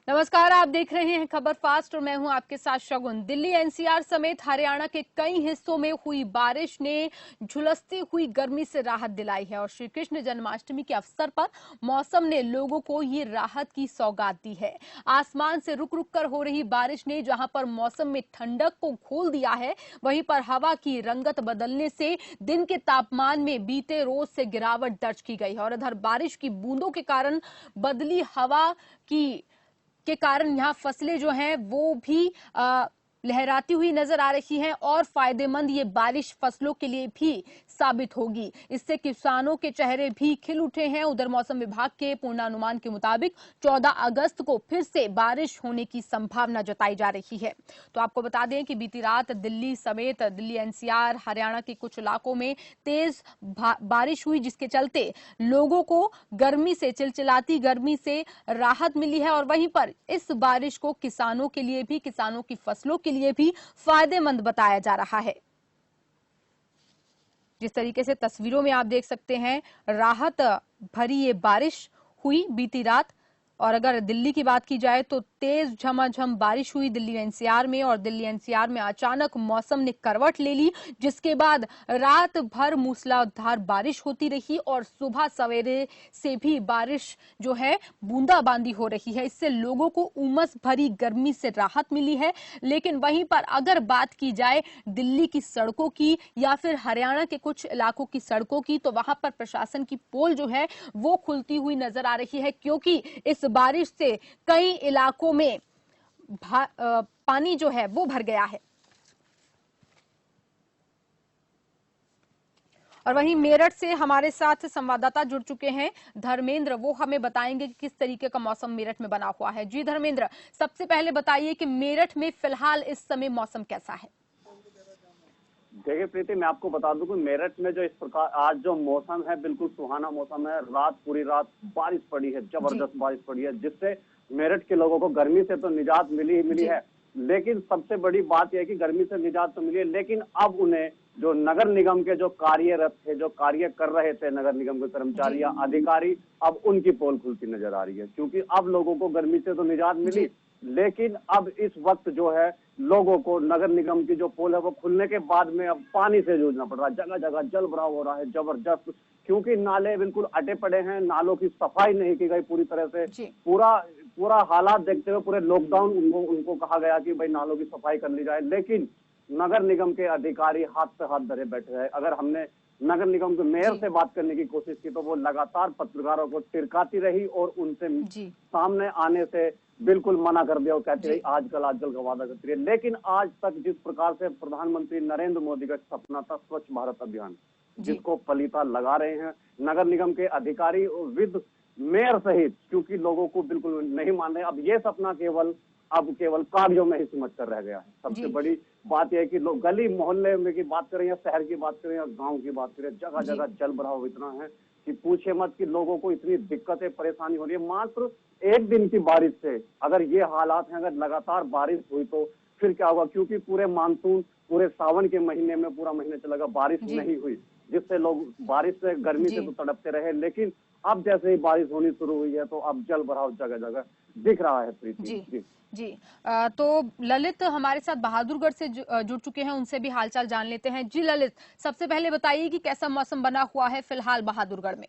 नमस्कार, आप देख रहे हैं खबर फास्ट और मैं हूं आपके साथ शगुन। दिल्ली एनसीआर समेत हरियाणा के कई हिस्सों में हुई बारिश ने झुलसती हुई गर्मी से राहत दिलाई है और श्री कृष्ण जन्माष्टमी के अवसर पर मौसम ने लोगों को ये राहत की सौगात दी है। आसमान से रुक रुक कर हो रही बारिश ने जहां पर मौसम में ठंडक को खोल दिया है, वहीं पर हवा की रंगत बदलने से दिन के तापमान में बीते रोज से गिरावट दर्ज की गई है और इधर बारिश की बूंदों के कारण बदली हवा के कारण यहाँ फसलें जो हैं वो भी लहराती हुई नजर आ रही हैं और फायदेमंद ये बारिश फसलों के लिए भी साबित होगी। इससे किसानों के चेहरे भी खिल उठे हैं। उधर मौसम विभाग के पूर्वानुमान के मुताबिक 14 अगस्त को फिर से बारिश होने की संभावना जताई जा रही है। तो आपको बता दें कि बीती रात दिल्ली समेत दिल्ली एनसीआर हरियाणा के कुछ इलाकों में तेज बारिश हुई, जिसके चलते लोगों को गर्मी से चिलचिलाती गर्मी से राहत मिली है और वहीं पर इस बारिश को किसानों के लिए भी, किसानों की फसलों के लिए भी फायदेमंद बताया जा रहा है। जिस तरीके से तस्वीरों में आप देख सकते हैं, राहत भरी ये बारिश हुई बीती रात। और अगर दिल्ली की बात की जाए तो तेज झमाझम बारिश हुई दिल्ली एनसीआर में और दिल्ली एनसीआर में अचानक मौसम ने करवट ले ली, जिसके बाद रात भर मूसलाधार बारिश होती रही और सुबह सवेरे से भी बारिश जो है बूंदाबांदी हो रही है। इससे लोगों को उमस भरी गर्मी से राहत मिली है। लेकिन वहीं पर अगर बात की जाए दिल्ली की सड़कों की या फिर हरियाणा के कुछ इलाकों की सड़कों की, तो वहां पर प्रशासन की पोल जो है वो खुलती हुई नजर आ रही है, क्योंकि इस बारिश से कई इलाकों में पानी जो है वो भर गया है। और वहीं मेरठ से हमारे साथ संवाददाता जुड़ चुके हैं धर्मेंद्र, वो हमें बताएंगे कि किस तरीके का मौसम मेरठ में बना हुआ है। जी धर्मेंद्र, सबसे पहले बताइए कि मेरठ में फिलहाल इस समय मौसम कैसा है? देखिए प्रीति, मैं आपको बता दूं कि मेरठ में जो इस प्रकार आज जो मौसम है बिल्कुल सुहाना मौसम है। पूरी रात बारिश पड़ी है, जबरदस्त बारिश पड़ी है, जिससे मेरठ के लोगों को गर्मी से तो निजात मिली ही मिली है। लेकिन सबसे बड़ी बात यह है कि गर्मी से निजात तो मिली है, लेकिन अब उन्हें जो नगर निगम के जो कार्यरत थे, जो कार्य कर रहे थे नगर निगम के कर्मचारी या अधिकारी, अब उनकी पोल खुलती नजर आ रही है। क्योंकि अब लोगों को गर्मी से तो निजात मिली, लेकिन अब इस वक्त जो है लोगों को नगर निगम की जो पोल है वो खुलने के बाद में अब पानी से जूझना पड़ रहा है। जगह जगह जल भराव हो रहा है जबरदस्त, क्योंकि नाले बिल्कुल अटे पड़े हैं। नालों की सफाई नहीं की गई पूरी तरह से। पूरा हालात देखते हुए पूरे लॉकडाउन उनको कहा गया कि भाई नालों की सफाई कर ली जाए, लेकिन नगर निगम के अधिकारी हाथ पे हाथ धरे बैठे हैं। अगर हमने नगर निगम के मेयर से बात करने की कोशिश की तो वो लगातार पत्रकारों को तिरकाती रही और उनसे सामने आने से बिल्कुल मना कर दिया। वो कहती रही आजकल का वादा करती रही। लेकिन आज तक जिस प्रकार से प्रधानमंत्री नरेंद्र मोदी का सपना था स्वच्छ भारत अभियान, जिसको पलीता लगा रहे हैं नगर निगम के अधिकारी विद मेयर सहित, क्योंकि लोगों को बिल्कुल नहीं मान रहे। अब ये सपना अब केवल कागजों में ही सिमट कर रह गया है। सबसे बड़ी बात यह है कि लोग गली मोहल्ले में की बात करें या शहर की बात करें या गांव की बात करें, जगह जगह जल भराव इतना है कि पूछे मत कि लोगों को इतनी दिक्कतें परेशानी हो रही है। मात्र एक दिन की बारिश से अगर ये हालात हैं, अगर लगातार बारिश हुई तो फिर क्या होगा? क्योंकि पूरे मानसून, पूरे सावन के महीने में पूरा महीना चला गया, बारिश नहीं हुई, जिससे लोग बारिश से, गर्मी से तो तड़पते रहे। लेकिन अब जैसे ही बारिश होनी शुरू हुई है तो अब जल भराव जगह जगह दिख रहा है। प्रीति जी, तो ललित हमारे साथ बहादुरगढ़ से जुड़ चुके हैं, उनसे भी हालचाल जान लेते हैं। जी ललित, सबसे पहले बताइए कि कैसा मौसम बना हुआ है फिलहाल बहादुरगढ़ में?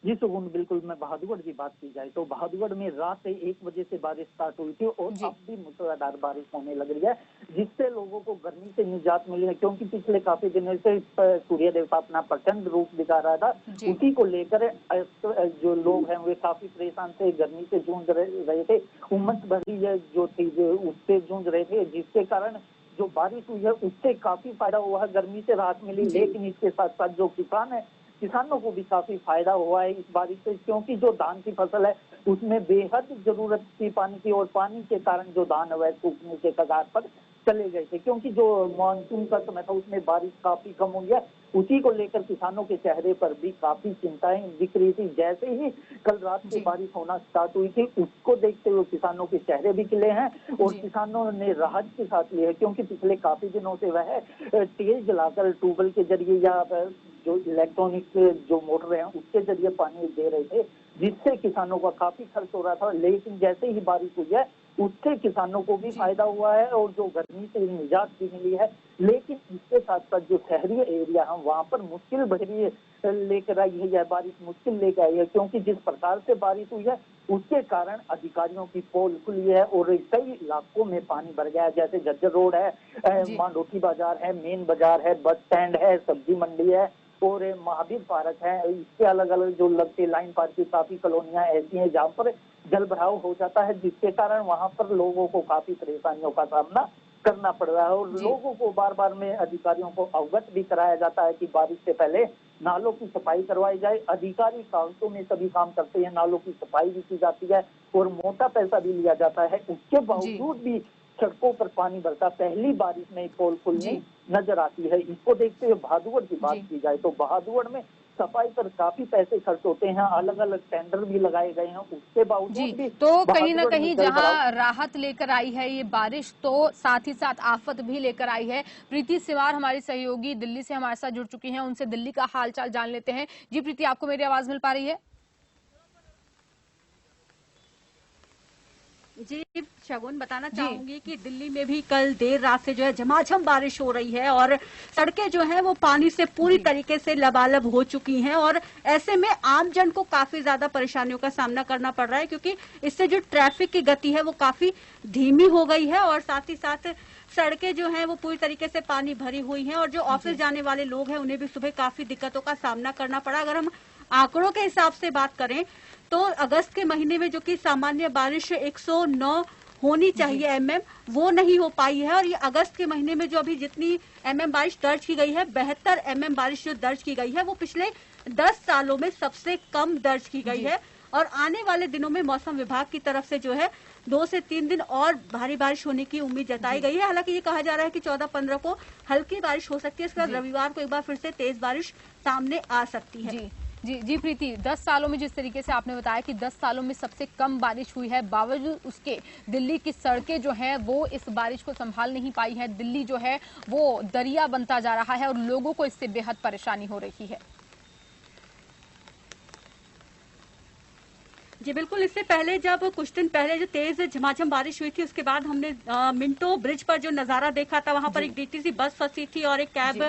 जी सुगुन, बिल्कुल। मैं बहादुरगढ़ की बात की जाए तो बहादुरगढ़ में रात से 1 बजे से बारिश स्टार्ट हुई थी और अब भी मूसलाधार बारिश होने लग रही है, जिससे लोगों को गर्मी से निजात मिली है। क्योंकि पिछले काफी दिनों से सूर्य देवता अपना प्रचंड रूप दिखा रहा था, उसी को लेकर जो लोग हैं वे काफी परेशान थे, गर्मी से जूझ रहे थे, उमस भरी जो थी उससे जूझ रहे थे, जिसके कारण जो बारिश हुई है उससे काफी फायदा हुआ है, गर्मी से राहत मिली। लेकिन इसके साथ साथ जो किसान है, किसानों को भी काफी फायदा हुआ है इस बारिश से, क्योंकि जो धान की फसल है उसमें बेहद जरूरत थी पानी की और पानी के कारण जो धान है वह सूखने के कगार पर चले गए थे। क्योंकि जो मानसून का समय था उसमें बारिश काफी कम हुई है, उसी को लेकर किसानों के चेहरे पर भी काफी चिंताएं दिख रही थी। जैसे ही कल रात से बारिश होना स्टार्ट हुई थी, उसको देखते हुए किसानों के चेहरे भी खिले हैं और किसानों ने राहत के साथ ली है। क्योंकि पिछले काफी दिनों से वह तेल जलाकर ट्यूबवेल के जरिए या जो इलेक्ट्रॉनिक जो मोटर हैं उसके जरिए पानी दे रहे थे, जिससे किसानों का काफी खर्च हो रहा था। लेकिन जैसे ही बारिश हुई है उससे किसानों को भी फायदा हुआ है और जो गर्मी से निजात भी मिली है। लेकिन इसके साथ साथ जो शहरी एरिया है वहां पर मुश्किल भरी लेकर आई है, यह बारिश मुश्किल लेकर आई है, क्योंकि जिस प्रकार से बारिश हुई है उसके कारण अधिकारियों की पोल खुली है और कई इलाकों में पानी भर गया है। जैसे जज्जर रोड है, मांडोठी बाजार है, मेन बाजार है, बस स्टैंड है, सब्जी मंडी है और महावीर पार्क है। इसके अलग अलग जो लगते लाइन पार्क की काफी कॉलोनियां ऐसी हैं जहाँ पर जल भराव हो जाता है, जिसके कारण वहां पर लोगों को काफी परेशानियों का सामना करना पड़ रहा है। और लोगों को बार बार में अधिकारियों को अवगत भी कराया जाता है कि बारिश से पहले नालों की सफाई करवाई जाए। अधिकारी कागजों में सभी काम करते हैं, नालों की सफाई भी की जाती है और मोटा पैसा भी लिया जाता है। उसके बावजूद भी सड़कों पर पानी भरता पहली बारिश में पोल खुलनी नजर आती है। इसको देखते हुए बहादुरगढ़ की बात की जाए तो बहादुरगढ़ में सफाई पर काफी पैसे खर्च होते हैं, अलग अलग टेंडर भी लगाए गए हैं, उसके बावजूद भी तो कहीं ना कहीं जहां राहत लेकर आई है ये बारिश, तो साथ ही साथ आफत भी लेकर आई है। प्रीति सिवार हमारी सहयोगी दिल्ली से हमारे साथ जुड़ चुकी हैं, उनसे दिल्ली का हालचाल जान लेते हैं। जी प्रीति, आपको मेरी आवाज मिल पा रही है? जी शगुन, बताना चाहूंगी कि दिल्ली में भी कल देर रात से जो है झमाझम बारिश हो रही है और सड़कें जो है वो पानी से पूरी तरीके से लबालब हो चुकी हैं और ऐसे में आमजन को काफी ज्यादा परेशानियों का सामना करना पड़ रहा है, क्योंकि इससे जो ट्रैफिक की गति है वो काफी धीमी हो गई है और साथ ही साथ सड़कें जो हैं वो पूरी तरीके से पानी भरी हुई हैं और जो ऑफिस जाने वाले लोग हैं उन्हें भी सुबह काफी दिक्कतों का सामना करना पड़ा। अगर हम आंकड़ों के हिसाब से बात करें तो अगस्त के महीने में जो कि सामान्य बारिश 109 होनी चाहिए एमएम, वो नहीं हो पाई है और ये अगस्त के महीने में जो अभी जितनी एमएम बारिश दर्ज की गई है, 72 एमएम बारिश जो दर्ज की गई है वो पिछले 10 सालों में सबसे कम दर्ज की गई है। और आने वाले दिनों में मौसम विभाग की तरफ से जो है 2 से 3 दिन और भारी बारिश होने की उम्मीद जताई गई है। हालांकि ये कहा जा रहा है कि 14-15 को हल्की बारिश हो सकती है, इसके बाद रविवार को एक बार फिर से तेज बारिश सामने आ सकती है। जी प्रीति, 10 सालों में जिस तरीके से आपने बताया कि 10 सालों में सबसे कम बारिश हुई है, बावजूद उसके दिल्ली की सड़कें जो हैं वो इस बारिश को संभाल नहीं पाई हैं। दिल्ली जो है वो दरिया बनता जा रहा है और लोगों को इससे बेहद परेशानी हो रही है। जी बिल्कुल, इससे पहले जब कुछ दिन पहले जो तेज झमाझम बारिश हुई थी उसके बाद हमने मिंटो ब्रिज पर जो नजारा देखा था, वहां पर एक डीटीसी बस फंसी थी और एक कैब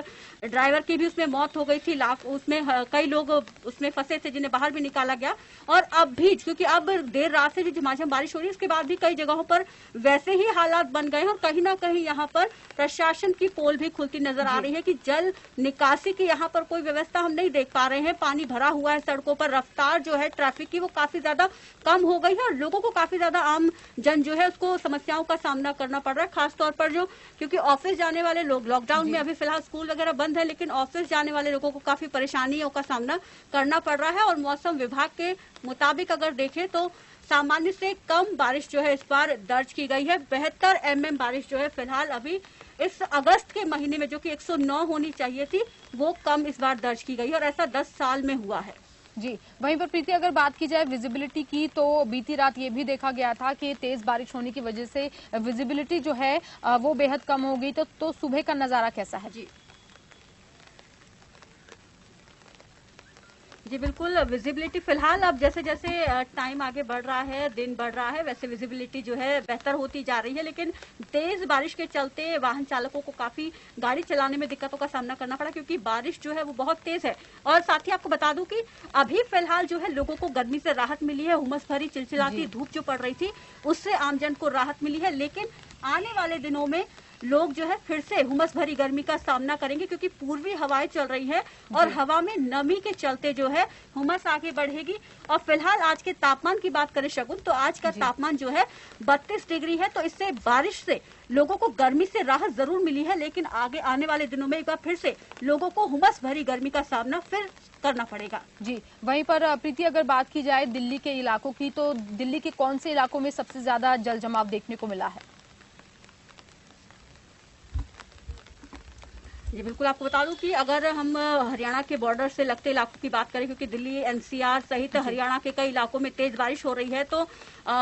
ड्राइवर की भी उसमें मौत हो गई थी। उसमें कई लोग उसमें फंसे थे जिन्हें बाहर भी निकाला गया। और अब भी क्योंकि अब देर रात से जो झमाझम बारिश हो रही है उसके बाद भी कई जगहों पर वैसे ही हालात बन गए हैं और कहीं ना कहीं यहाँ पर प्रशासन की पोल भी खुलती नजर आ रही है कि जल निकासी की यहाँ पर कोई व्यवस्था हम नहीं देख पा रहे हैं। पानी भरा हुआ है सड़कों पर, रफ्तार जो है ट्रैफिक की वो काफी ज्यादा कम हो गई है और लोगों को काफी ज्यादा आम जन जो है उसको समस्याओं का सामना करना पड़ रहा है, खासतौर पर जो क्योंकि ऑफिस जाने वाले लोग, लॉकडाउन में अभी फिलहाल स्कूल वगैरह बंद है, लेकिन ऑफिस जाने वाले लोगों को काफी परेशानियों का सामना करना पड़ रहा है। और मौसम विभाग के मुताबिक अगर देखें तो सामान्य से कम बारिश जो है इस बार दर्ज की गई है। 72 एमएम बारिश जो है फिलहाल अभी इस अगस्त के महीने में जो कि 109 होनी चाहिए थी वो कम इस बार दर्ज की गई है और ऐसा 10 साल में हुआ है। जी, वहीं पर प्रीति अगर बात की जाए विजिबिलिटी की, तो बीती रात ये भी देखा गया था कि तेज बारिश होने की वजह से विजिबिलिटी जो है वो बेहद कम हो गई। तो सुबह का नजारा कैसा है? जी बिल्कुल, विजिबिलिटी फिलहाल अब जैसे जैसे टाइम आगे बढ़ रहा है, दिन बढ़ रहा है, वैसे विजिबिलिटी जो है बेहतर होती जा रही है। लेकिन तेज बारिश के चलते वाहन चालकों को काफी गाड़ी चलाने में दिक्कतों का सामना करना पड़ा, क्योंकि बारिश जो है वो बहुत तेज है। और साथ ही आपको बता दूं कि अभी फिलहाल जो है लोगों को गर्मी से राहत मिली है। उमस भरी चिलचिलाती धूप जो पड़ रही थी उससे आमजन को राहत मिली है, लेकिन आने वाले दिनों में लोग जो है फिर से हुमस भरी गर्मी का सामना करेंगे, क्योंकि पूर्वी हवाएं चल रही है और हवा में नमी के चलते जो है हुमस आगे बढ़ेगी। और फिलहाल आज के तापमान की बात करें शगुन, तो आज का तापमान जो है 32 डिग्री है। तो इससे बारिश से लोगों को गर्मी से राहत जरूर मिली है, लेकिन आगे आने वाले दिनों में एक बार फिर से लोगों को हुमस भरी गर्मी का सामना फिर करना पड़ेगा। जी, वहीं पर प्रीति अगर बात की जाए दिल्ली के इलाकों की, तो दिल्ली के कौन से इलाकों में सबसे ज्यादा जल जमाव देखने को मिला है? जी बिल्कुल, आपको बता दूं कि अगर हम हरियाणा के बॉर्डर से लगते इलाकों की बात करें, क्योंकि दिल्ली एनसीआर सहित हरियाणा के कई इलाकों में तेज बारिश हो रही है, तो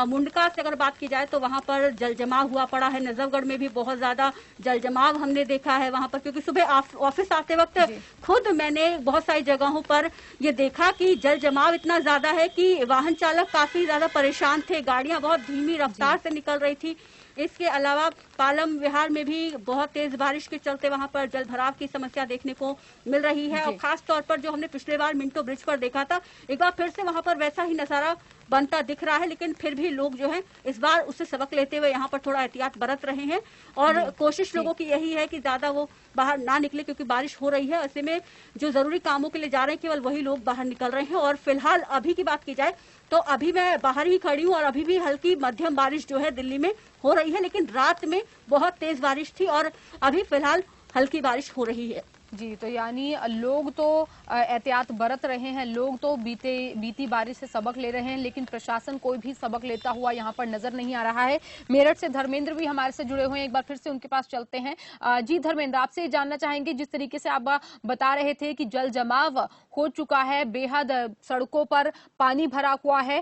मुंडका से अगर बात की जाए तो वहां पर जल जमाव हुआ पड़ा है। नजफगढ़ में भी बहुत ज्यादा जल जमाव हमने देखा है वहां पर, क्योंकि सुबह ऑफिस आते वक्त खुद मैंने बहुत सारी जगहों पर ये देखा कि जल जमाव इतना ज्यादा है कि वाहन चालक काफी ज्यादा परेशान थे, गाड़ियां बहुत धीमी रफ्तार से निकल रही थी। इसके अलावा पालम विहार में भी बहुत तेज बारिश के चलते वहां पर जल भराव की समस्या देखने को मिल रही है। और खास तौर पर जो हमने पिछले बार मिंटो ब्रिज पर देखा था, एक बार फिर से वहां पर वैसा ही नजारा बनता दिख रहा है, लेकिन फिर भी लोग जो है इस बार उससे सबक लेते हुए यहाँ पर थोड़ा एहतियात बरत रहे हैं और कोशिश लोगों की यही है कि ज्यादा वो बाहर ना निकले, क्योंकि बारिश हो रही है। ऐसे में जो जरूरी कामों के लिए जा रहे हैं केवल वही लोग बाहर निकल रहे हैं। और फिलहाल अभी की बात की जाए तो अभी मैं बाहर ही खड़ी हूँ और अभी भी हल्की मध्यम बारिश जो है दिल्ली में हो रही है, लेकिन रात में बहुत तेज बारिश थी और अभी फिलहाल हल्की बारिश हो रही है। जी, तो यानी लोग तो एहतियात बरत रहे हैं, लोग तो बीती बारिश से सबक ले रहे हैं, लेकिन प्रशासन कोई भी सबक लेता हुआ यहाँ पर नजर नहीं आ रहा है। मेरठ से धर्मेंद्र भी हमारे से जुड़े हुए हैं, एक बार फिर से उनके पास चलते हैं। जी धर्मेंद्र, आपसे जानना चाहेंगे, जिस तरीके से आप बता रहे थे कि जल जमाव हो चुका है, बेहद सड़कों पर पानी भरा हुआ है,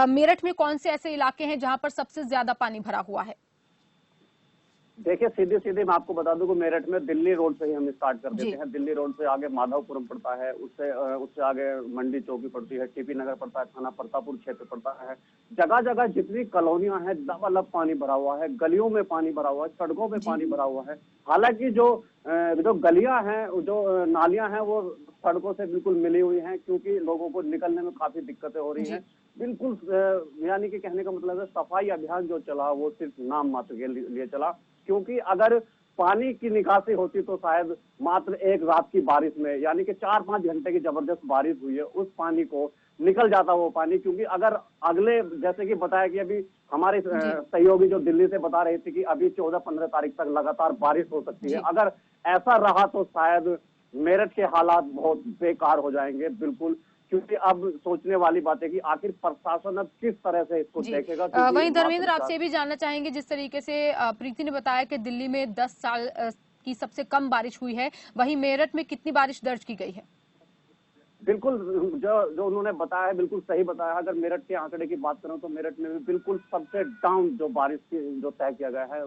मेरठ में कौन से ऐसे इलाके हैं जहां पर सबसे ज्यादा पानी भरा हुआ है? देखिए, सीधे सीधे मैं आपको बता दूं कि मेरठ में दिल्ली रोड से ही हम स्टार्ट कर देते हैं। दिल्ली रोड से आगे माधवपुरम पड़ता है, उससे आगे मंडी चौकी पड़ती है, टीपी नगर पड़ता है, थाना प्रतापपुर क्षेत्र पड़ता है। जगह जगह जितनी कॉलोनियां हैं लबालब पानी भरा हुआ है, गलियों में पानी भरा हुआ है, सड़कों में पानी भरा हुआ है। हालांकि जो गलियां हैं, जो नालियां हैं, वो सड़कों से बिल्कुल मिली हुई हैं, क्योंकि लोगों को निकलने में काफी दिक्कतें हो रही हैं। बिल्कुल, यानी कि कहने का मतलब है सफाई अभियान जो चला वो सिर्फ नाम मात्र के लिए चला, क्योंकि अगर पानी की निकासी होती तो शायद मात्र एक रात की बारिश में, यानी कि 4-5 घंटे की जबरदस्त बारिश हुई है, उस पानी को निकल जाता वो पानी। क्योंकि अगर अगले, जैसे कि बताया कि अभी हमारे सहयोगी जो दिल्ली से बता रहे थे कि अभी 14-15 तारीख तक लगातार बारिश हो सकती है, अगर ऐसा रहा तो शायद मेरठ के हालात बहुत बेकार हो जाएंगे। बिल्कुल, क्योंकि अब सोचने वाली बात है कि आखिर प्रशासन अब किस तरह से इसको देखेगा। वहीं धर्मेंद्र, आपसे भी जानना चाहेंगे, जिस तरीके से प्रीति ने बताया कि दिल्ली में 10 साल की सबसे कम बारिश हुई है, वहीं मेरठ में कितनी बारिश दर्ज की गई है? बिल्कुल, जो उन्होंने बताया है बिल्कुल सही बताया। अगर मेरठ के आंकड़े की बात करूं तो मेरठ में भी बिल्कुल सबसे डाउन जो बारिश की जो तय किया गया है,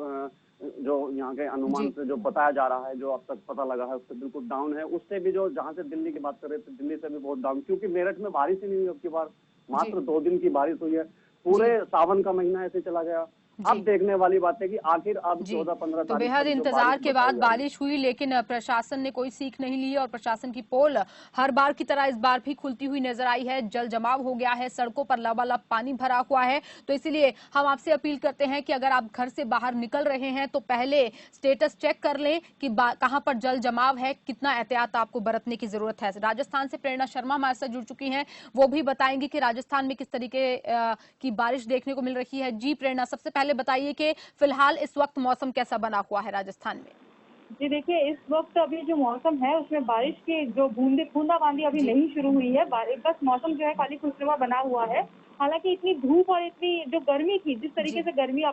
जो यहाँ के अनुमान से जो बताया जा रहा है, जो अब तक पता लगा है, उससे बिल्कुल डाउन है। उससे भी जो जहाँ से दिल्ली की बात कर रहे थे, दिल्ली से भी बहुत डाउन, क्योंकि मेरठ में बारिश ही नहीं हुई अब की बार। मात्र 2 दिन की बारिश हुई है, पूरे सावन का महीना ऐसे चला गया। अब देखने वाली बात है कि आखिर अब 14-15 तो बेहद इंतजार के बाद बारिश हुई, लेकिन प्रशासन ने कोई सीख नहीं ली और प्रशासन की पोल हर बार की तरह इस बार भी खुलती हुई नजर आई है। जल जमाव हो गया है, सड़कों पर लबालब पानी भरा हुआ है। तो इसीलिए हम आपसे अपील करते हैं कि अगर आप घर से बाहर निकल रहे हैं तो पहले स्टेटस चेक कर लें कि कहां पर जल जमाव है, कितना एहतियात आपको बरतने की जरूरत है। राजस्थान से प्रेरणा शर्मा हमारे साथ जुड़ चुकी हैं, वो भी बताएंगी कि राजस्थान में किस तरीके की बारिश देखने को मिल रही है। जी प्रेरणा, सबसे पहले बताइए कि फिलहाल इस वक्त मौसम कैसा बना हुआ है राजस्थान में? जी देखिए, इस वक्त अभी जो मौसम है उसमें बारिश की जो बूंदाबांदी अभी नहीं शुरू हुई है। बस मौसम जो है खाली खुशनुमा बना हुआ है। हालांकि इतनी धूप और इतनी जो गर्मी थी, जिस तरीके से गर्मी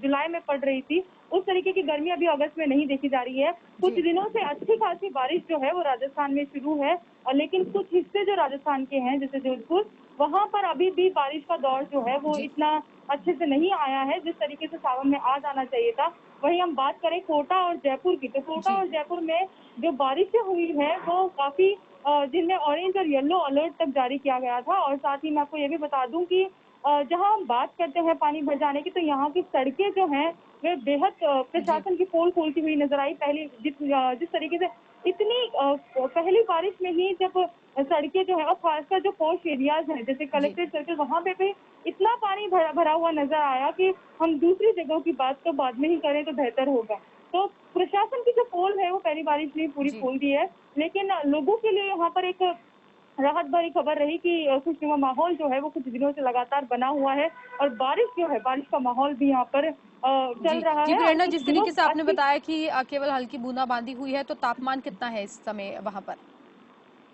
जुलाई में पड़ रही थी, उस तरीके की गर्मी अभी अगस्त में नहीं देखी जा रही है। कुछ दिनों से अच्छी खासी बारिश जो है वो राजस्थान में शुरू है, लेकिन कुछ हिस्से जो राजस्थान के हैं जैसे जोधपुर, वहाँ पर अभी भी बारिश का दौर जो है वो इतना अच्छे से नहीं आया है जिस तरीके से सावन में आ जाना चाहिए था। वहीं हम बात करें कोटा और जयपुर की, तो कोटा और जयपुर में जो बारिशें हुई है वो काफी, जिनमें ऑरेंज और येलो अलर्ट तक जारी किया गया था। और साथ ही मैं आपको ये भी बता दूं कि जहां हम बात करते हैं पानी भर जाने की, तो यहाँ की सड़कें जो हैं वे बेहद प्रशासन की पोल खोलती हुई नजर आई। पहली जिस तरीके से इतनी पहली बारिश में ही जब सड़कें जो है, और खासकर जो पॉश एरियाज हैं जैसे कलेक्ट्रेट सर्कल, वहाँ पे भी इतना पानी भरा हुआ नजर आया कि हम दूसरी जगहों की बात तो बाद में ही करें तो बेहतर होगा। तो प्रशासन की जो पोल है वो पहली बारिश में पूरी खोल दी है, लेकिन लोगों के लिए यहाँ पर एक राहत भरी खबर रही कि खुशनुमा माहौल जो है वो कुछ दिनों से लगातार बना हुआ है और बारिश जो है, बारिश का माहौल भी यहाँ पर चल रहा है। प्रेरणा, जिस तरीके से आपने बताया कि केवल हल्की बूंदाबांदी हुई है, तो तापमान कितना है इस समय वहाँ पर?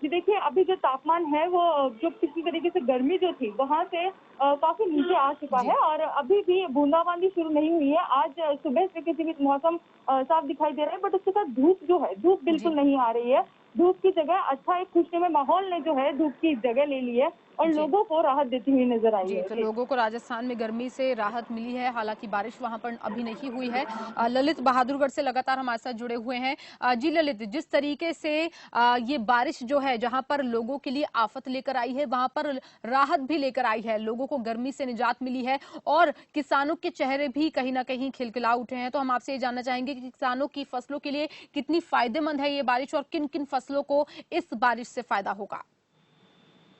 जी देखिए, अभी जो तापमान है वो जो किसी तरीके से गर्मी जो थी वहां से काफी नीचे आ चुका है और अभी भी बूंदाबांदी शुरू नहीं हुई है। आज सुबह से किसी भी मौसम साफ दिखाई दे रहा है, बट उसके साथ धूप जो है, धूप बिल्कुल नहीं आ रही है। धूप की जगह अच्छा एक खुशनुमा माहौल ने जो है धूप की जगह ले ली है और लोगों को राहत देती हुई नजर आई जी, है। तो लोगों को राजस्थान में गर्मी से राहत मिली है। हालांकि बारिश वहां पर अभी नहीं हुई है। ललित बहादुरगढ़ से लगातार हमारे साथ जुड़े हुए हैं। जी ललित, जिस तरीके से ये बारिश जो है जहां पर लोगों के लिए आफत लेकर आई है, वहां पर राहत भी लेकर आई है, लोगों को गर्मी से निजात मिली है और किसानों के चेहरे भी कहीं ना कहीं खिलखिला उठे हैं। तो हम आपसे ये जानना चाहेंगे कि किसानों की फसलों के लिए कितनी फायदेमंद है ये बारिश और किन किन फसलों को इस बारिश से फायदा होगा।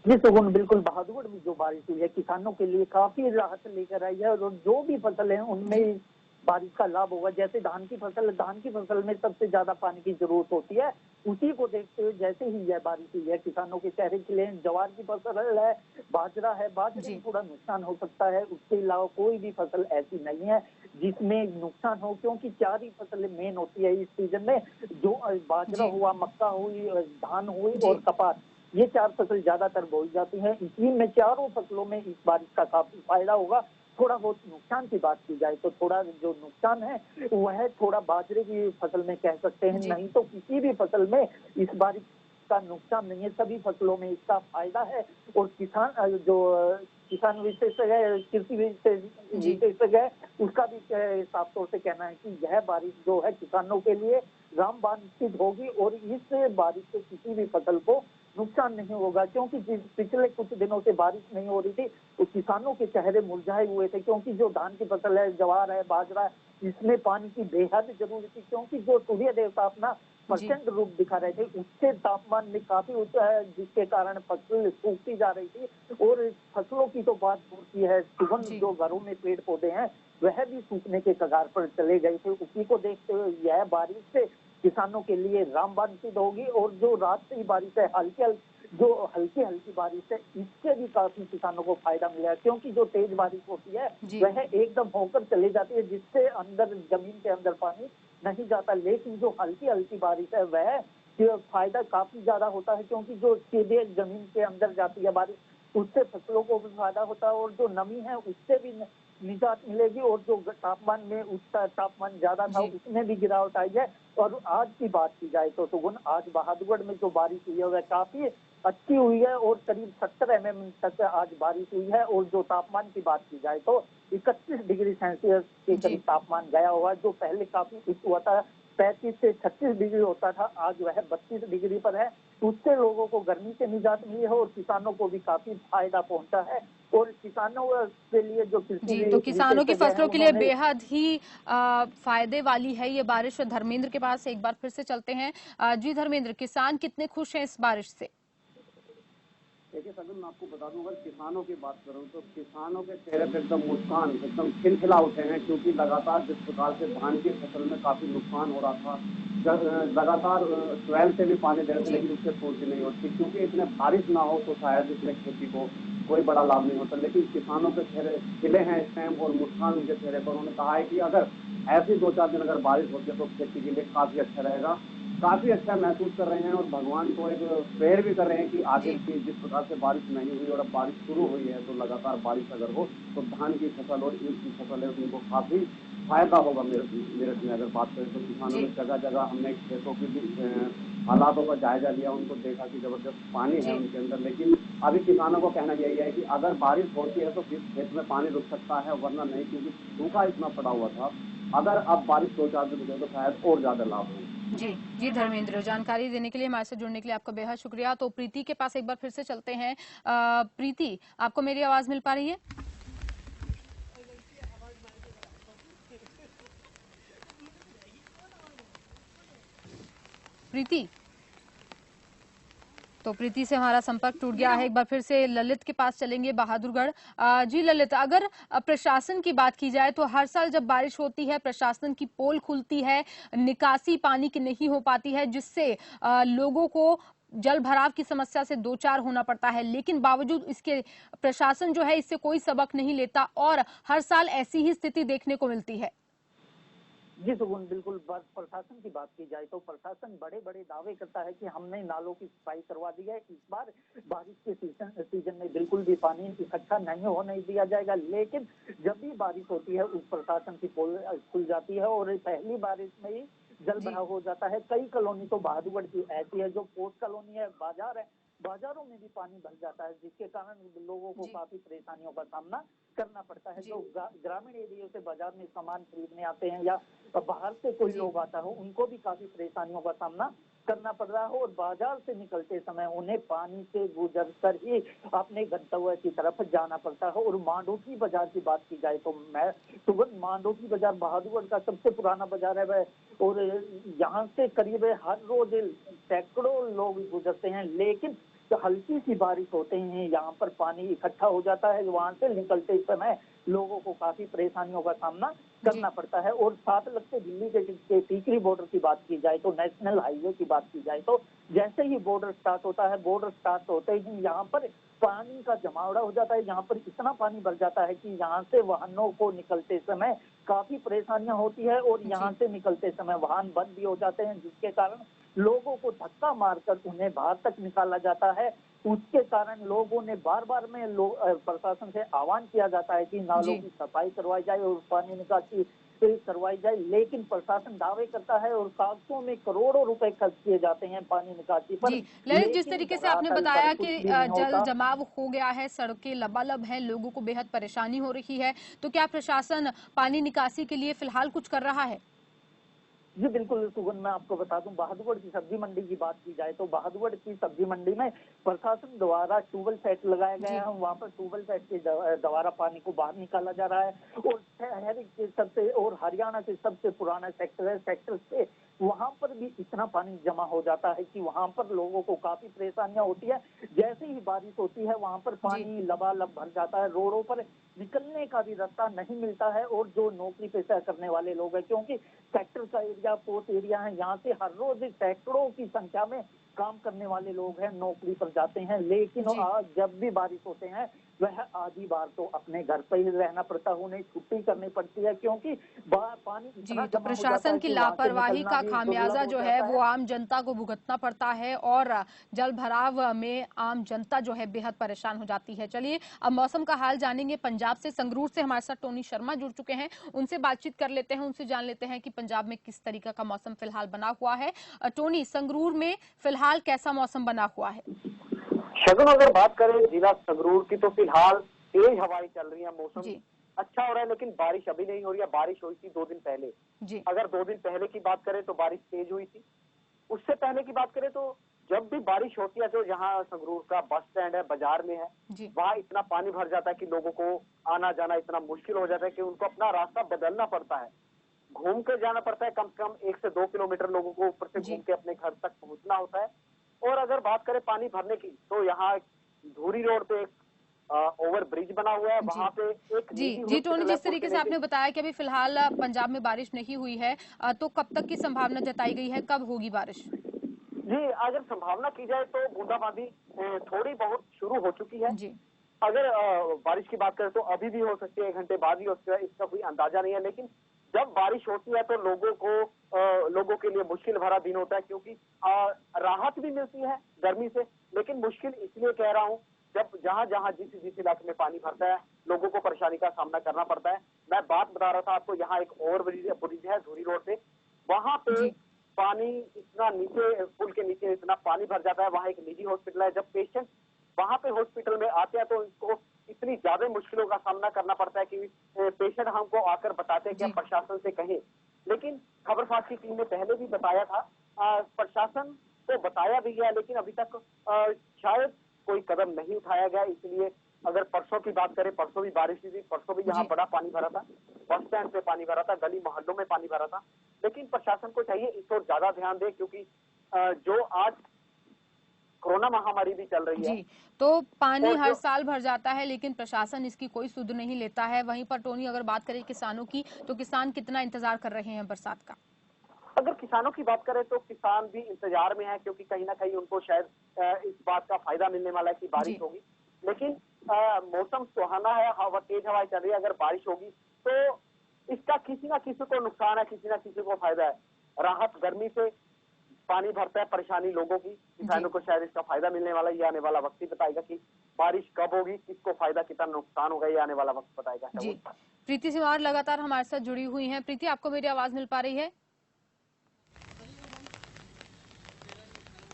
जी सुगुन, बिल्कुल बहादुरगढ़ में जो बारिश हुई है किसानों के लिए काफी राहत लेकर आई है और जो भी फसल है उनमें बारिश का लाभ होगा। जैसे धान की फसल में सबसे ज्यादा पानी की जरूरत होती है, उसी को देखते हुए जैसे ही यह बारिश हुई है किसानों के चेहरे खिले हैं। ज्वार की फसल है, बाजरा है, बाजरे में थोड़ा नुकसान हो सकता है, उसके अलावा कोई भी फसल ऐसी नहीं है जिसमें नुकसान हो, क्योंकि 4 ही फसलें मेन होती है इस सीजन में। जो बाजरा हुआ, मक्का हुई, धान हुई और कपास, ये 4 फसल ज्यादातर बोई जाती हैं। इसी में चारों फसलों में इस बारिश का काफी फायदा होगा। थोड़ा बहुत नुकसान की बात की जाए तो थोड़ा जो नुकसान है वह थोड़ा बाजरे की फसल में कह सकते हैं, नहीं तो किसी भी फसल में इस बारिश का नुकसान नहीं है, सभी फसलों में इसका फायदा है। और किसान विशेषज्ञ है, कृषि विशेषज्ञ है, उसका भी साफ तौर से कहना है कि यह बारिश जो है किसानों के लिए रामबाण सिद्ध होगी और इस बारिश से किसी भी फसल को नुकसान नहीं होगा। क्योंकि पिछले कुछ दिनों से बारिश नहीं हो रही थी तो किसानों के चेहरे मुरझाए हुए थे, क्योंकि जो धान की फसल है, ज्वार है, बाजरा है, इसमें पानी की बेहद जरूरत थी। क्योंकि जो सूर्य देवता अपना प्रचंड रूप दिखा रहे थे, उससे तापमान में काफी ऊंचा है, जिसके कारण फसल सूखती जा रही थी। और फसलों की तो बात दूर की है, सुगंध जो घरों में पेड़ पौधे हैं वह भी सूखने के कगार पर चले गए थे। उसी को देखते हुए यह बारिश से किसानों के लिए रामबाण सिद्ध होगी। और जो रात से ही बारिश है, हल्की हल्की बारिश है, इससे भी काफी किसानों को फायदा मिला है। क्योंकि जो तेज बारिश होती है वह एकदम होकर चली जाती है, जिससे अंदर जमीन के अंदर पानी नहीं जाता। लेकिन जो हल्की हल्की बारिश है वह फायदा काफी ज्यादा होता है, क्योंकि जो सीधे जमीन के अंदर जाती है बारिश, उससे फसलों को भी फायदा होता है और जो नमी है उससे भी निजात मिलेगी। और जो तापमान में उसका तापमान ज्यादा था उसमें भी गिरावट आई है। और आज की बात की जाए तो सुगुन, आज बहादुरगढ़ में जो बारिश हुई है वह काफी अच्छी हुई है और करीब 70 mm तक आज बारिश हुई है। और जो तापमान की बात की जाए तो 31 डिग्री सेल्सियस के करीब तापमान गया हुआ, जो पहले काफी उच्च हुआ था, 35 से 36 डिग्री होता था, आज वह 32 डिग्री पर है। उससे लोगों को गर्मी से निजात मिली है और किसानों को भी काफी फायदा पहुंचा है। और किसानों के लिए जो जी, तो किसानों की फसलों के लिए बेहद ही फायदे वाली है ये बारिश। धर्मेंद्र के पास एक बार फिर से चलते हैं। जी धर्मेंद्र, किसान कितने खुश हैं इस बारिश से? देखिए सगन, मैं आपको बता दूं, अगर किसानों की बात करूं तो किसानों के चेहरे पे एकदम मुस्कान, एकदम खिलखिला उठे हैं। क्योंकि लगातार जिस प्रकार से धान की फसल में काफी नुकसान हो रहा था, लगातार ट्वेल्व से भी पानी दे रहे थे लेकिन उससे पूर्ति नहीं होती, क्योंकि इतने बारिश ना हो तो शायद इसमें खेती को कोई बड़ा लाभ नहीं होता। लेकिन किसानों के चेहरे खिले हैं इस टाइम और मुस्कान उनके चेहरे पर। उन्होंने कहा है कि अगर ऐसी 2-4 दिन अगर बारिश होती है तो खेती के लिए काफी अच्छा रहेगा, काफी अच्छा महसूस कर रहे हैं। और भगवान को एक प्रेयर भी कर रहे हैं कि आगे की जिस प्रकार से बारिश नहीं हुई और अब बारिश शुरू हुई है तो लगातार बारिश अगर हो तो धान की फसल और ईंट की फसल है उनको काफी फायदा होगा। मेरठ में अगर बात करें तो किसानों में जगह जगह हमने खेतों की भी हालातों का जायजा लिया, उनको देखा कि जबरदस्त पानी है उनके अंदर। लेकिन अभी किसानों को कहना यही है कि अगर बारिश होती है तो फिर खेत में पानी रुक सकता है, वरना नहीं, क्योंकि सूखा इतना पड़ा हुआ था। अगर अब बारिश 2-4 दिन रुके तो शायद और ज्यादा लाभ हो। जी धर्मेंद्र, जानकारी देने के लिए, हमारे से जुड़ने के लिए आपका बेहद शुक्रिया। तो प्रीति के पास एक बार फिर से चलते हैं। प्रीति, आपको मेरी आवाज मिल पा रही है? प्रीति, तो प्रीति से हमारा संपर्क टूट गया है। एक बार फिर से ललित के पास चलेंगे, बहादुरगढ़। जी ललित, अगर प्रशासन की बात की जाए तो हर साल जब बारिश होती है प्रशासन की पोल खुलती है, निकासी पानी की नहीं हो पाती है, जिससे लोगों को जल भराव की समस्या से दो चार होना पड़ता है। लेकिन बावजूद इसके प्रशासन जो है इससे कोई सबक नहीं लेता और हर साल ऐसी ही स्थिति देखने को मिलती है। जी सुगुन, बिल्कुल प्रशासन की बात की जाए तो प्रशासन बड़े बड़े दावे करता है कि हमने नालों की सफाई करवा दी है, इस बार बारिश के सीजन में बिल्कुल भी पानी इकट्ठा नहीं होने दिया जाएगा। लेकिन जब भी बारिश होती है उस प्रशासन की पोल खुल जाती है और पहली बारिश में ही जल भराव हो जाता है। कई कॉलोनी तो बहादुरगढ़ की ऐसी है जो पोस्ट कॉलोनी है, बाजार है, बाजारों में भी पानी भर जाता है, जिसके कारण लोगों को काफी परेशानियों का सामना करना पड़ता है। जो ग्रामीण एरिया से बाजार में सामान खरीदने आते हैं या बाहर से कोई लोग आता हो, उनको भी काफी परेशानियों का सामना करना पड़ रहा है और बाजार से निकलते समय उन्हें पानी से गुजर कर ही अपने गंतव्य की तरफ जाना पड़ता है। और मांडोकी बाजार की बात की जाए तो मैं सुगंध मांडोकी बाजार बहादुरगढ़ का सबसे पुराना बाजार है वह, और यहाँ से करीब हर रोज सैकड़ों लोग गुजरते हैं। लेकिन तो हल्की सी बारिश होते ही यहाँ पर पानी इकट्ठा हो जाता है, वहां से निकलते समय लोगों को काफी परेशानियों का सामना करना पड़ता है। और साथ लगते दिल्ली के टीकरी बॉर्डर की बात की जाए तो नेशनल हाईवे की बात की जाए तो जैसे ही बॉर्डर स्टार्ट होता है, बॉर्डर स्टार्ट होते ही यहाँ पर पानी का जमावड़ा हो जाता है। यहाँ पर इतना पानी भर जाता है कि यहाँ से वाहनों को निकलते समय काफी परेशानियां होती है और यहाँ से निकलते समय वाहन बंद भी हो जाते हैं, जिसके कारण लोगों को धक्का मारकर उन्हें बाहर तक निकाला जाता है। उसके कारण लोगों ने बार बार में प्रशासन से आह्वान किया जाता है कि नालों की सफाई करवाई जाए और पानी निकासी करवाई जाए, लेकिन प्रशासन दावे करता है और कागजों में करोड़ों रुपए खर्च किए जाते हैं पानी निकासी पर। जी ललित, जिस तरीके से आपने बताया कि जल जमाव हो गया है, सड़कें लबालब हैं, लोगों को बेहद परेशानी हो रही है, तो क्या प्रशासन पानी निकासी के लिए फिलहाल कुछ कर रहा है? जी बिल्कुल सुगन, मैं आपको बता दूं, बहादुरगढ़ की सब्जी मंडी की बात की जाए तो बहादुरगढ़ की सब्जी मंडी में प्रशासन द्वारा ट्यूबवेल सेट लगाया गया है। वहाँ पर ट्यूबवेल सेट के द्वारा पानी को बाहर निकाला जा रहा है। और शहर के सबसे और हरियाणा के सबसे पुराना सेक्टर है, सेक्टर से वहां पर भी इतना पानी जमा हो जाता है कि वहां पर लोगों को काफी परेशानियां होती है। जैसे ही बारिश होती है वहां पर पानी लबालब भर जाता है, रोडों पर निकलने का भी रास्ता नहीं मिलता है। और जो नौकरी पेशा करने वाले लोग हैं, क्योंकि सेक्टर का एरिया पोस्ट एरिया है, यहाँ से हर रोज सैकड़ों की संख्या में काम करने वाले लोग हैं, नौकरी पर जाते हैं। लेकिन जब भी बारिश होते हैं वह आधी बार तो अपने घर पर ही रहना पड़ता है, उन्हें छुट्टी करनी पड़ती है, क्योंकि पानी इतना तो प्रशासन की लापरवाही का खामियाजा जो है वो आम जनता को भुगतना पड़ता है और जल भराव में आम जनता जो है बेहद परेशान हो जाती है। चलिए अब मौसम का हाल जानेंगे। पंजाब से संगरूर से हमारे साथ टोनी शर्मा जुड़ चुके हैं, उनसे बातचीत कर लेते हैं, उनसे जान लेते हैं कि पंजाब में किस तरीके का मौसम फिलहाल बना हुआ है। टोनी, संगरूर में फिलहाल कैसा मौसम बना हुआ है? शगुन, अगर बात करें जिला संगरूर की तो फिलहाल तेज हवाएं चल रही है, मौसम अच्छा हो रहा है, लेकिन बारिश अभी नहीं हो रही है। बारिश हुई थी 2 दिन पहले। अगर 2 दिन पहले की बात करें तो बारिश तेज हुई थी। उससे पहले की बात करें तो जब भी बारिश होती है तो जहाँ संगरूर का बस स्टैंड है, बाजार में है, वहाँ इतना पानी भर जाता है कि लोगों को आना जाना इतना मुश्किल हो जाता है कि उनको अपना रास्ता बदलना पड़ता है, घूम कर जाना पड़ता है। कम से कम 1 से 2 किलोमीटर लोगों को ऊपर से घूम के अपने घर तक पहुंचना होता है। और अगर बात करें पानी भरने की तो यहाँ धूरी रोड पे एक ओवर ब्रिज बना हुआ है, वहाँ पे एक जी टोनी, जिस तरीके से आपने बताया कि अभी फिलहाल पंजाब में बारिश नहीं हुई है, तो कब तक की संभावना जताई गई है, कब होगी बारिश? जी, अगर संभावना की जाए तो बूंदाबांदी थोड़ी बहुत शुरू हो चुकी है। अगर बारिश की बात करें तो अभी भी हो सकती है, 1 घंटे बाद भी हो सकता है, इसका कोई अंदाजा नहीं है। लेकिन जब बारिश होती है तो लोगों के लिए मुश्किल भरा दिन होता है, क्योंकि राहत भी मिलती है गर्मी से, लेकिन मुश्किल इसलिए कह रहा हूँ जब जहाँ जहाँ जिस इलाके में पानी भरता है लोगों को परेशानी का सामना करना पड़ता है। मैं बात बता रहा था आपको, यहाँ एक और ब्रिज है धूरी रोड पे, वहां पे पानी इतना नीचे, पुल के नीचे इतना पानी भर जाता है। वहाँ एक निजी हॉस्पिटल है, जब पेशेंट वहां पे हॉस्पिटल में आते हैं तो उनको इतनी ज्यादा मुश्किलों का सामना करना पड़ता है कि पेशेंट हमको आकर बताते हैं कि आप प्रशासन से कहें। लेकिन खबरसाज की टीम ने पहले भी बताया था, प्रशासन को बताया भी गया, लेकिन अभी तक शायद कोई कदम नहीं उठाया गया। इसलिए अगर परसों की बात करें, परसों भी बारिश हुई थी, परसों भी यहाँ बड़ा पानी भरा था, बस स्टैंड पे पानी भरा था, गली मोहल्लों में पानी भरा था। लेकिन प्रशासन को चाहिए इस ओर ज्यादा ध्यान दे, क्योंकि जो आज कोरोना महामारी भी चल रही है, तो पानी हर साल भर जाता है लेकिन प्रशासन इसकी कोई सुध नहीं लेता है। वहीं पर टोनी, अगर बात करें किसानों की, तो किसान कितना इंतजार कर रहे हैं बरसात का? अगर किसानों की बात करें तो किसान भी इंतजार में है, क्योंकि कहीं ना कहीं उनको शायद इस बात का फायदा मिलने वाला है कि बारिश होगी। लेकिन मौसम सुहाना है, हवा तेज हवाएं चल रही है, अगर बारिश होगी तो इसका किसी ना किसी को नुकसान है, किसी ना किसी को फायदा है। राहत गर्मी से पानी भरता है, परेशानी लोगों की, किसानों को शायद इसका फायदा मिलने वाला, ये आने वाला वक्त ही बताएगा कि बारिश कब होगी, किसको फायदा, कितना नुकसान होगा, ये आने वाला वक्त बताएगा। जी, प्रीति सिवार लगातार हमारे साथ जुड़ी हुई हैं। प्रीति, आपको मेरी आवाज मिल पा रही है?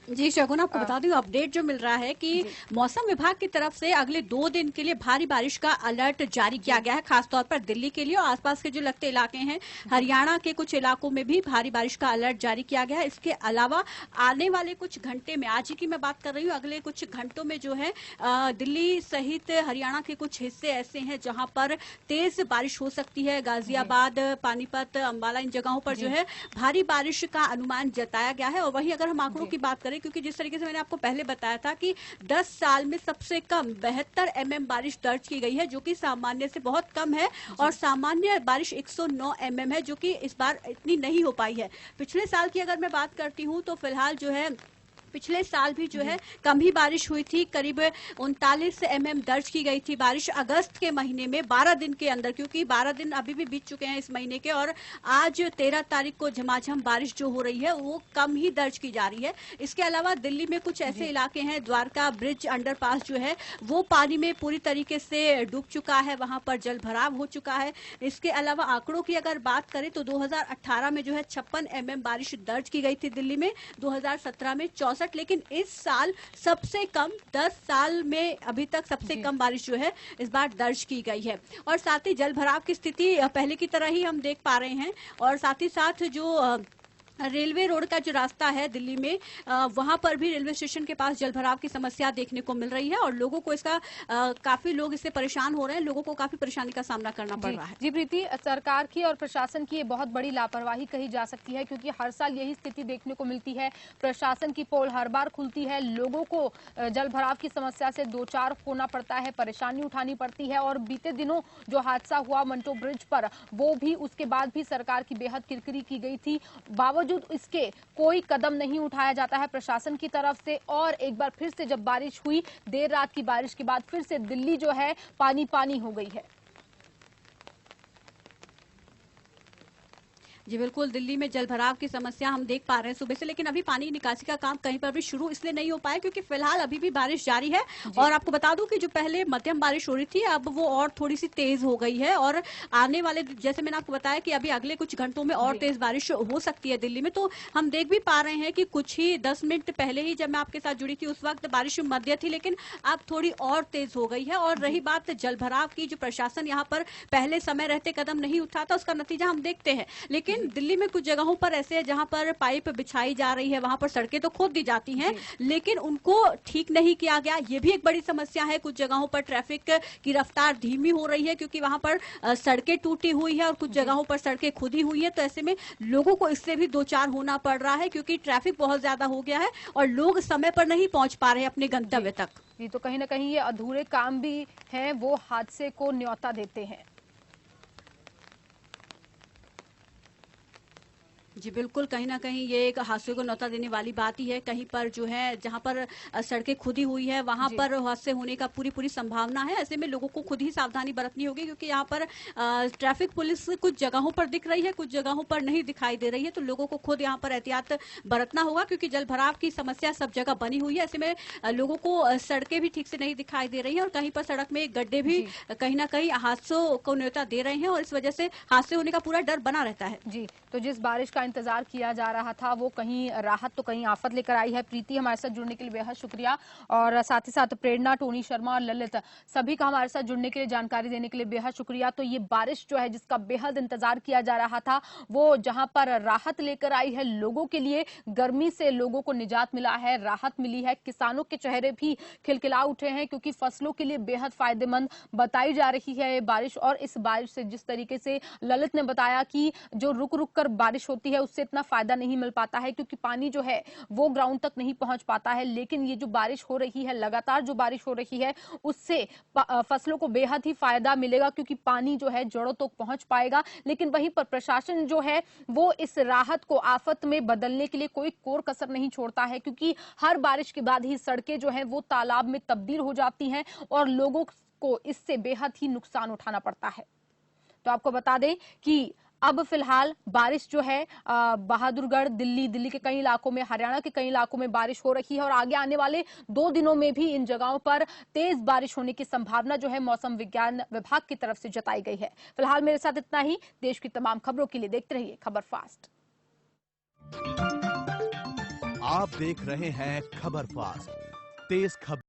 जी शगुन, आपको बता दूं अपडेट जो मिल रहा है कि मौसम विभाग की तरफ से अगले 2 दिन के लिए भारी बारिश का अलर्ट जारी किया गया है, खासतौर पर दिल्ली के लिए और आसपास के जो लगते इलाके हैं। हरियाणा के कुछ इलाकों में भी भारी बारिश का अलर्ट जारी किया गया है। इसके अलावा आने वाले कुछ घंटे में, आज ही की मैं बात कर रही हूँ, अगले कुछ घंटों में जो है दिल्ली सहित हरियाणा के कुछ हिस्से ऐसे हैं जहां पर तेज बारिश हो सकती है। गाजियाबाद, पानीपत, अंबाला, इन जगहों पर जो है भारी बारिश का अनुमान जताया गया है। और वहीं अगर हम आंकड़ों की बात करें, क्योंकि जिस तरीके से मैंने आपको पहले बताया था कि 10 साल में सबसे कम 72 mm बारिश दर्ज की गई है, जो कि सामान्य से बहुत कम है, और सामान्य बारिश 109 mm है, जो कि इस बार इतनी नहीं हो पाई है। पिछले साल की अगर मैं बात करती हूँ तो फिलहाल जो है पिछले साल भी जो है कम ही बारिश हुई थी, करीब 39 mm दर्ज की गई थी बारिश अगस्त के महीने में 12 दिन के अंदर, क्योंकि 12 दिन अभी भी बीत चुके हैं इस महीने के, और आज 13 तारीख को झमाझम बारिश जो हो रही है वो कम ही दर्ज की जा रही है। इसके अलावा दिल्ली में कुछ ऐसे इलाके हैं, द्वारका ब्रिज अंडरपास जो है वो पानी में पूरी तरीके से डूब चुका है, वहां पर जल भराव हो चुका है। इसके अलावा आंकड़ों की अगर बात करें तो 2018 में जो है 56 mm बारिश दर्ज की गई थी दिल्ली में, 2017 में 64, लेकिन इस साल सबसे कम, 10 साल में अभी तक सबसे कम बारिश जो है इस बार दर्ज की गई है। और साथ ही जल भराव की स्थिति पहले की तरह ही हम देख पा रहे हैं, और साथ ही साथ जो रेलवे रोड का जो रास्ता है दिल्ली में, वहां पर भी रेलवे स्टेशन के पास जलभराव की समस्या देखने को मिल रही है, और लोगों को इसका काफी लोग इससे परेशान हो रहे हैं, लोगों को काफी परेशानी का सामना करना पड़ रहा है। जी प्रीति, सरकार की और प्रशासन की ये बहुत बड़ी लापरवाही कही जा सकती है, क्योंकि हर साल यही स्थिति देखने को मिलती है। प्रशासन की पोल हर बार खुलती है, लोगों को जलभराव की समस्या से दो चार होना पड़ता है, परेशानी उठानी पड़ती है। और बीते दिनों जो हादसा हुआ मंटो ब्रिज पर, वो भी उसके बाद भी सरकार की बेहद किरकिरी की गई थी, बावजूद इसके कोई कदम नहीं उठाया जाता है प्रशासन की तरफ से। और एक बार फिर से जब बारिश हुई, देर रात की बारिश के बाद फिर से दिल्ली जो है पानी पानी हो गई है। जी बिल्कुल, दिल्ली में जलभराव की समस्या हम देख पा रहे हैं सुबह से, लेकिन अभी पानी निकासी का काम कहीं पर भी शुरू इसलिए नहीं हो पाया क्योंकि फिलहाल अभी भी बारिश जारी है। और आपको बता दूं कि जो पहले मध्यम बारिश हो रही थी, अब वो और थोड़ी सी तेज हो गई है, और आने वाले, जैसे मैंने आपको बताया कि अभी अगले कुछ घंटों में और तेज बारिश हो सकती है दिल्ली में। तो हम देख भी पा रहे हैं कि कुछ ही 10 मिनट पहले ही जब मैं आपके साथ जुड़ी थी उस वक्त बारिश मध्य थी, लेकिन अब थोड़ी और तेज हो गई है। और रही बात जलभराव की, जो प्रशासन यहाँ पर पहले समय रहते कदम नहीं उठाता, उसका नतीजा हम देखते हैं। लेकिन दिल्ली में कुछ जगहों पर ऐसे है जहां पर पाइप बिछाई जा रही है, वहां पर सड़कें तो खोद दी जाती हैं, लेकिन उनको ठीक नहीं किया गया, ये भी एक बड़ी समस्या है। कुछ जगहों पर ट्रैफिक की रफ्तार धीमी हो रही है क्योंकि वहां पर सड़कें टूटी हुई है और कुछ जगहों पर सड़कें खुदी हुई है। तो ऐसे में लोगों को इससे भी दो चार होना पड़ रहा है क्योंकि ट्रैफिक बहुत ज्यादा हो गया है और लोग समय पर नहीं पहुंच पा रहे हैं अपने गंतव्य तक। जी, तो कहीं ना कहीं ये अधूरे काम भी हैं, वो हादसे को न्योता देते हैं। जी बिल्कुल, कहीं ना कहीं ये एक हादसे को न्योता देने वाली बात ही है। कहीं पर जो है जहां पर सड़कें खुदी हुई है वहां पर हादसे होने का पूरी संभावना है। ऐसे में लोगों को खुद ही सावधानी बरतनी होगी क्योंकि यहाँ पर ट्रैफिक पुलिस कुछ जगहों पर दिख रही है, कुछ जगहों पर नहीं दिखाई दे रही है। तो लोगों को खुद यहाँ पर एहतियात बरतना होगा क्योंकि जलभराव की समस्या सब जगह बनी हुई है। ऐसे में लोगों को सड़कें भी ठीक से नहीं दिखाई दे रही है और कहीं पर सड़क में गड्ढे भी कहीं ना कहीं हादसों को न्योता दे रहे हैं और इस वजह से हादसे होने का पूरा डर बना रहता है। जी, तो जिस बारिश का इंतजार किया जा रहा था वो कहीं राहत तो कहीं आफत लेकर आई है। प्रीति, हमारे साथ जुड़ने के लिए बेहद शुक्रिया, और साथ ही साथ प्रेरणा, टोनी शर्मा और ललित, सभी का हमारे साथ जुड़ने के लिए, जानकारी देने के लिए बेहद शुक्रिया। तो ये बारिश जो है जिसका बेहद इंतजार किया जा रहा था, वो जहां पर राहत लेकर आई है लोगों के लिए, गर्मी से लोगों को निजात मिला है, राहत मिली है। किसानों के चेहरे भी खिलखिला उठे हैं क्योंकि फसलों के लिए बेहद फायदेमंद बताई जा रही है ये बारिश। और इस बारिश से जिस तरीके से ललित ने बताया कि जो रुक रुक कर बारिश होती है उससे इतना फायदा नहीं मिल पाता है क्योंकि पानी जो है वो ग्राउंड तक नहीं पहुंच पाता है, लेकिन ये जो बारिश हो रही है, लगातार जो बारिश हो रही है, उससे फसलों को बेहद ही फायदा मिलेगा क्योंकि पानी जो है जड़ों तक पहुंच पाएगा। लेकिन वहीं पर प्रशासन जो है वो इस राहत को आफत में बदलने के लिए कोई कोर कसर नहीं छोड़ता है क्योंकि हर बारिश के बाद ही सड़कें जो है वो तालाब में तब्दील हो जाती हैं और लोगों को इससे बेहद ही नुकसान उठाना पड़ता है। तो आपको बता दें कि अब फिलहाल बारिश जो है बहादुरगढ़, दिल्ली के कई इलाकों में, हरियाणा के कई इलाकों में बारिश हो रही है और आगे आने वाले 2 दिनों में भी इन जगहों पर तेज बारिश होने की संभावना जो है मौसम विज्ञान विभाग की तरफ से जताई गई है। फिलहाल मेरे साथ इतना ही। देश की तमाम खबरों के लिए देखते रहिए खबर फास्ट। आप देख रहे हैं खबर फास्ट, तेज खबर।